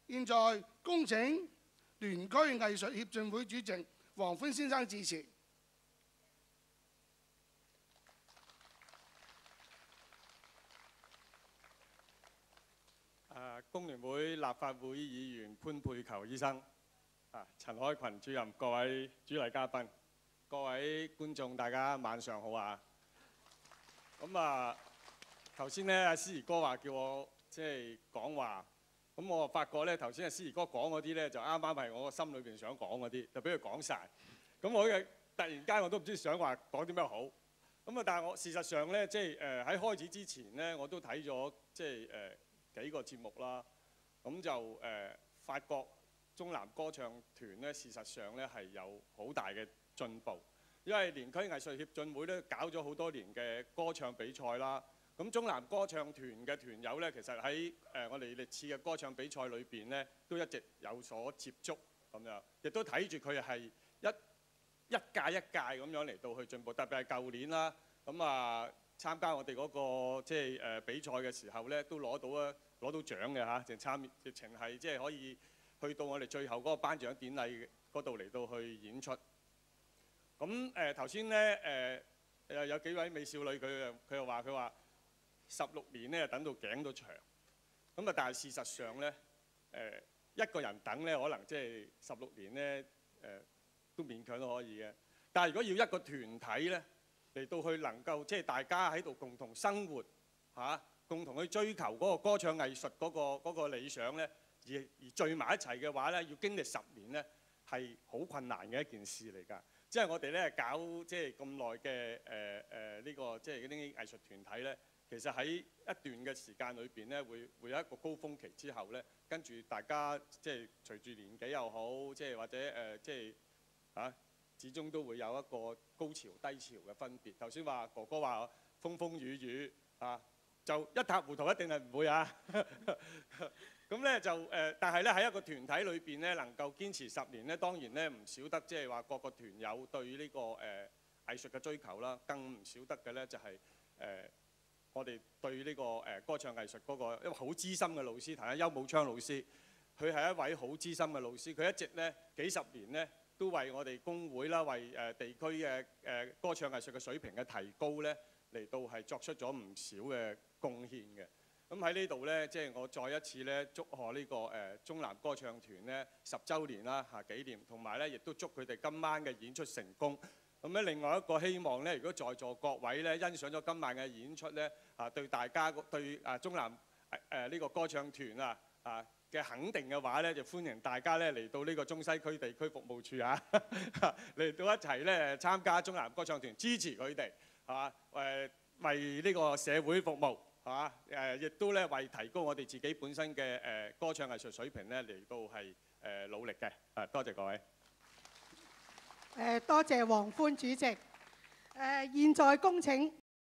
現在恭請聯區藝術協進會主席黃歡先生致辭。工聯會立法會議員潘佩球醫生，陳海群主任，各位主禮嘉賓，各位觀眾，大家晚上好啊！咁頭先咧，阿思怡哥話叫我講話，咁我發覺咧，頭先阿思怡哥講嗰啲咧，就啱啱係我個心裏邊想講嗰啲，就俾佢講晒。咁我突然間我都唔知想話講啲咩好。咁但係我事實上咧，喺開始之前咧，我都睇咗幾個節目啦。咁就發覺中南歌唱團咧，事實上咧係有好大嘅進步。因為聯區藝術協進會咧搞咗好多年嘅歌唱比賽啦。咁中南歌唱團嘅團友咧，其實喺我哋歷次嘅歌唱比賽裏邊咧，都一直有所接觸咁樣，亦都睇住佢係一屆一屆咁樣嚟到去進步。特別係舊年啦，參加我哋嗰個比賽嘅時候咧，都攞到獎嘅嚇，直情係可以去到我哋最後嗰個頒獎典禮嗰度嚟到去演出。咁頭先咧有幾位美少女佢又話16年咧等到頸都長。咁但係事實上咧一個人等咧可能16年咧都勉強都可以嘅。但係如果要一個團體咧嚟到去能夠大家喺度共同生活共同去追求嗰個歌唱藝術嗰個理想咧，而聚埋一齊嘅話咧，要經歷10年咧係好困難嘅一件事嚟㗎。即係我哋咧搞咁耐嘅呢個嗰啲藝術團體咧，其實喺一段嘅時間裏邊咧，會有一個高峰期之後咧，跟住大家隨住年紀又好，或者始終都會有一個高潮低潮嘅分別。頭先話哥哥話風風雨雨就一塌糊塗一定係唔會啊。咁咧但係咧喺一個團體裏邊咧，能夠堅持10年咧，當然咧唔少得話各個團友對呢個藝術嘅追求啦，更唔少得嘅咧就係我哋對呢個歌唱藝術嗰個一個好資深嘅老師，譚邱武昌老師，佢係一位好資深嘅老師，佢一直咧幾十年咧都為我哋工會啦，為地區嘅歌唱藝術嘅水平嘅提高咧，嚟到係作出咗唔少嘅貢獻嘅。咁喺呢度咧，我再一次咧祝賀呢個中南歌唱團咧10週年啦紀念，同埋咧亦都祝佢哋今晚嘅演出成功。咁咧另外一個希望咧，如果在座各位咧欣賞咗今晚嘅演出咧，對大家對中南呢個歌唱團嘅肯定嘅話咧，就歡迎大家咧嚟到呢個中西區地區服務處嚟到一齊咧參加中南歌唱團，支持佢哋為呢個社會服務。亦都咧為提高我哋自己本身嘅歌唱藝術水平咧嚟到係努力嘅。多謝各位。多謝黃歡主席。現在恭請